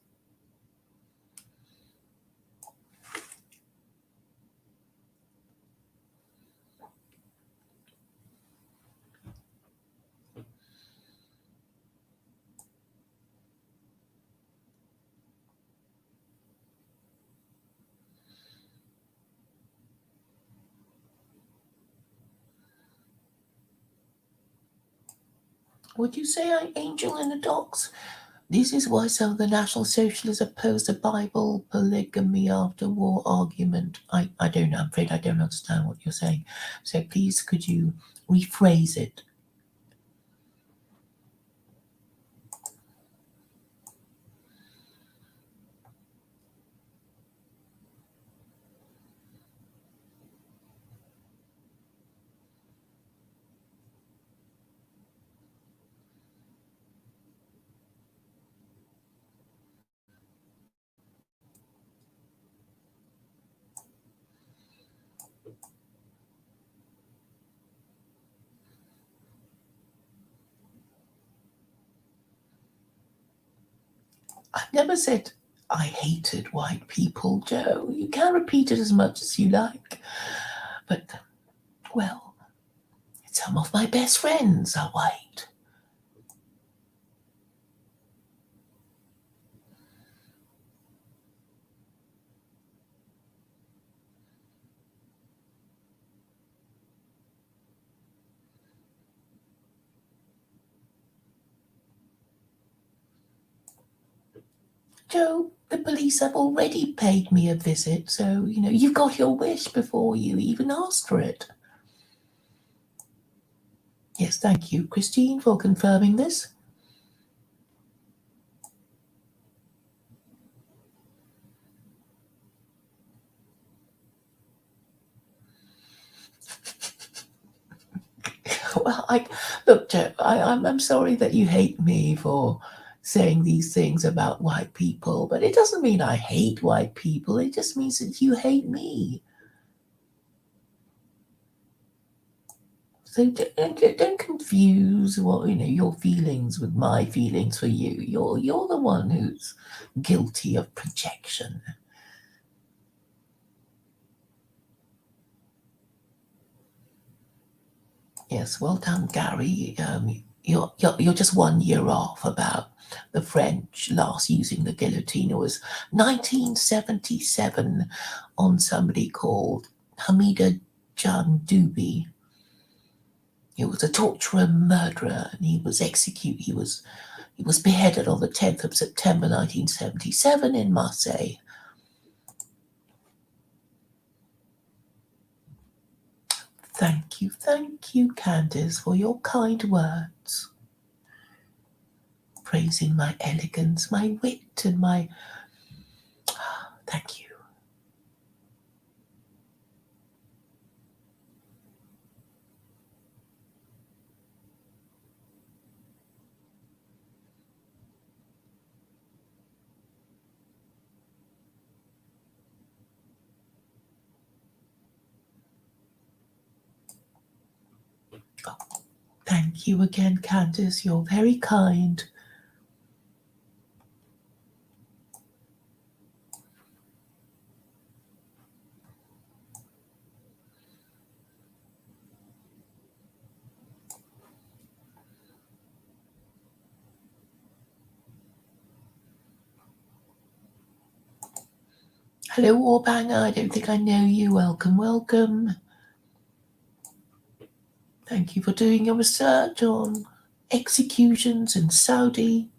Would you say angel in the docks? This is why some of the National Socialists oppose the Bible polygamy after war argument. I don't know. I'm afraid I don't understand what you're saying. So please, could you rephrase it? I've never said I hated white people, Joe. You can repeat it as much as you like. But, well, some of my best friends are white. Joe, the police have already paid me a visit, so, you've got your wish before you even asked for it. Yes, thank you, Christine, for confirming this. Well, look, Joe, I'm sorry that you hate me for saying these things about white people, but it doesn't mean I hate white people. It just means that you hate me. So don't confuse your feelings with my feelings for you. You're the one who's guilty of projection. Yes, well done, Gary. You're just 1 year off about the French last using the guillotine. It was 1977 on somebody called Hamida Jandubi. He was a torturer, murderer, and he was executed. He was beheaded on the 10th of September 1977 in Marseille. Thank you, Candace, for your kind words. Praising my elegance, my wit, and my... Thank you. Thank you again, Candace. You're very kind. Hello, Warbanger. I don't think I know you. Welcome. Thank you for doing your research on executions in Saudi.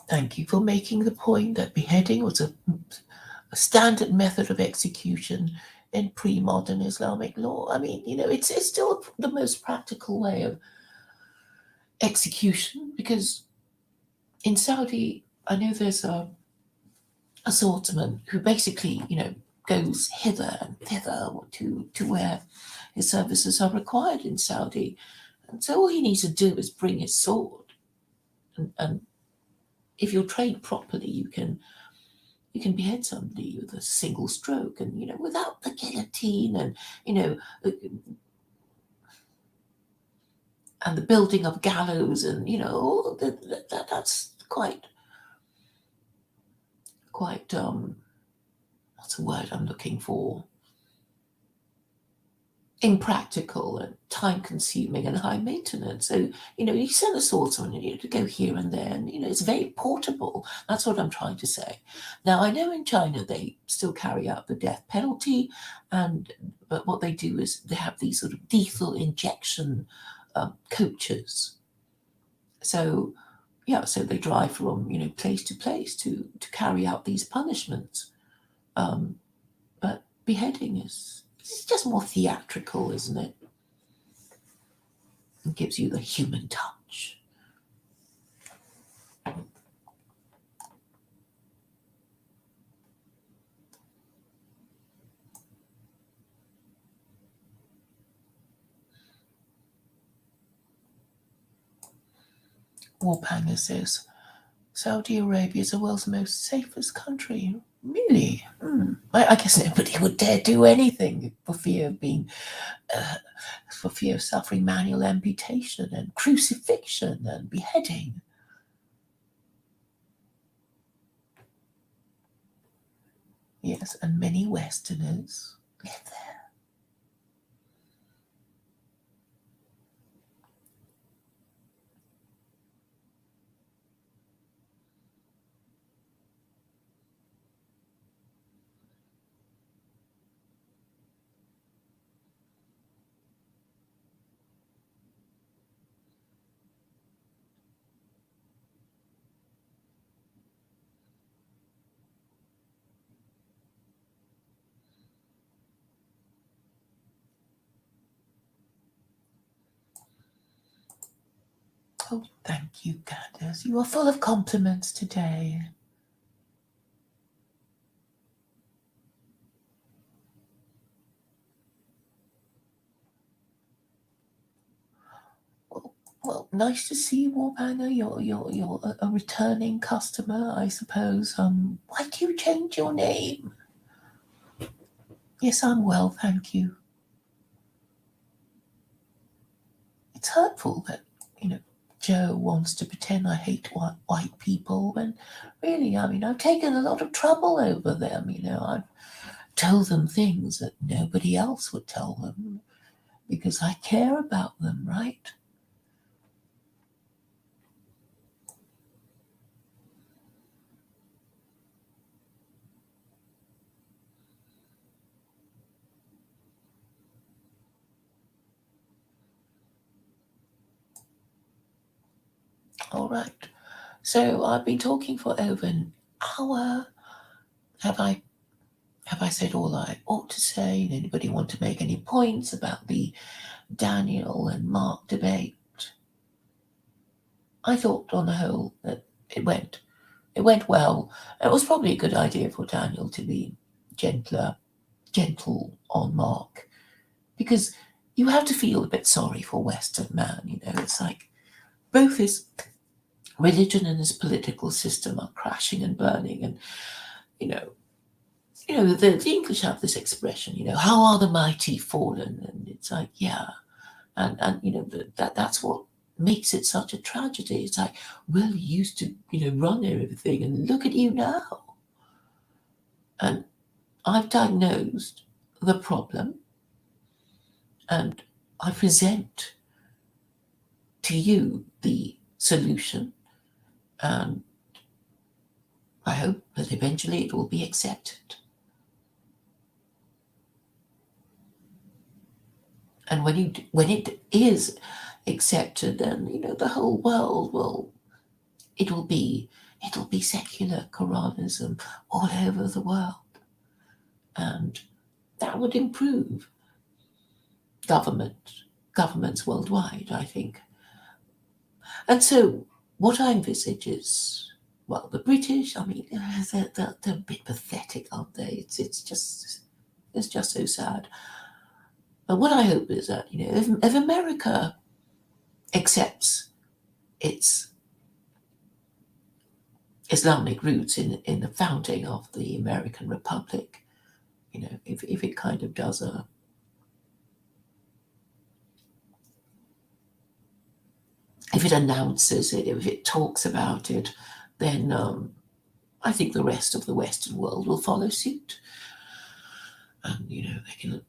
Thank you for making the point that beheading was a standard method of execution in pre-modern Islamic law. I mean, it's still the most practical way of execution, because in Saudi, I know there's a swordsman who basically, goes hither and thither to where his services are required in Saudi. And so all he needs to do is bring his sword. And if you're trained properly, you can behead somebody with a single stroke, and without the guillotine, and and the building of gallows, and all that's quite what's the word I'm looking for? Impractical and time consuming and high maintenance. So, you send a swordsman to go here and there, and it's very portable. That's what I'm trying to say. Now, I know in China they still carry out the death penalty, but what they do is they have these sort of lethal injection coaches. So yeah, so they drive from place to place to carry out these punishments. But beheading is it's just more theatrical, isn't it? It gives you the human touch. Warbanger says, Saudi Arabia is the world's most safest country. Really? I guess nobody would dare do anything for fear of suffering manual amputation and crucifixion and beheading. Yes, and many Westerners live there. Oh, thank you, Candace. You are full of compliments today. Well, nice to see you, Warbanger. You're a returning customer, I suppose. Why do you change your name? Yes, I'm well, thank you. It's hurtful that Joe wants to pretend I hate white people when really, I've taken a lot of trouble over them. I've told them things that nobody else would tell them because I care about them, right? All right. So I've been talking for over an hour. Have I said all I ought to say? Anybody want to make any points about the Daniel and Mark debate? I thought on the whole that it went well. It was probably a good idea for Daniel to be gentle on Mark, because you have to feel a bit sorry for Western man. It's like both his religion and his political system are crashing and burning, and the English have this expression, how are the mighty fallen, and it's like, yeah, and that's what makes it such a tragedy. It's like, well, you used to run everything, and look at you now. And I've diagnosed the problem, and I present to you the solution, and I hope that eventually it will be accepted. And when it is accepted, then the whole world will it'll be secular Quranism all over the world, and that would improve governments worldwide, I think. And so what I envisage is, well, the British, I mean, they're a bit pathetic, aren't they? It's just so sad. But what I hope is that, if America accepts its Islamic roots in the founding of the American Republic, if it kind of does if it announces it, if it talks about it, then I think the rest of the Western world will follow suit. And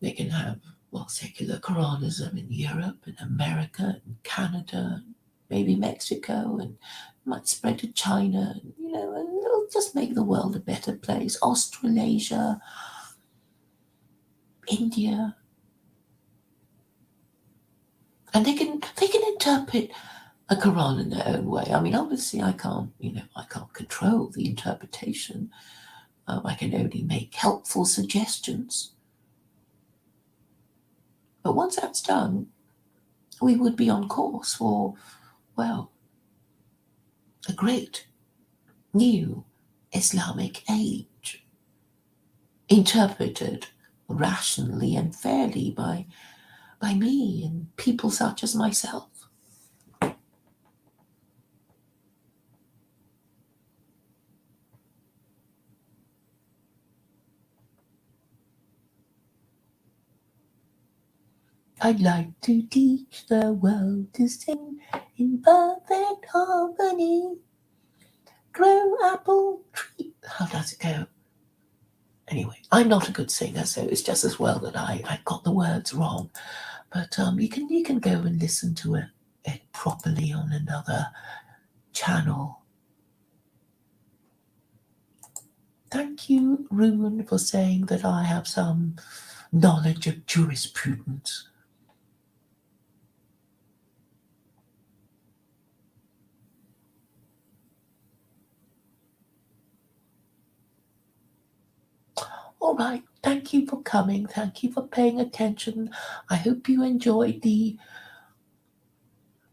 they can have, well, secular Quranism in Europe and America and Canada, and maybe Mexico, and might spread to China, and it'll just make the world a better place. Australasia, India, and they can interpret a Quran in their own way. I mean, obviously, I can't control the interpretation. I can only make helpful suggestions. But once that's done, we would be on course for, well, a great new Islamic age, interpreted rationally and fairly by me and people such as myself. I'd like to teach the world to sing in perfect harmony. Grow apple tree. How does it go? Anyway, I'm not a good singer, so it's just as well that I got the words wrong. But you can go and listen to it properly on another channel. Thank you, Ruan, for saying that I have some knowledge of jurisprudence. All right, thank you for coming. Thank you for paying attention. I hope you enjoyed the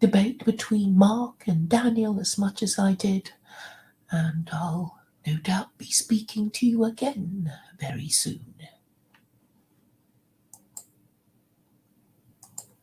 debate between Mark and Daniel as much as I did. And I'll no doubt be speaking to you again very soon.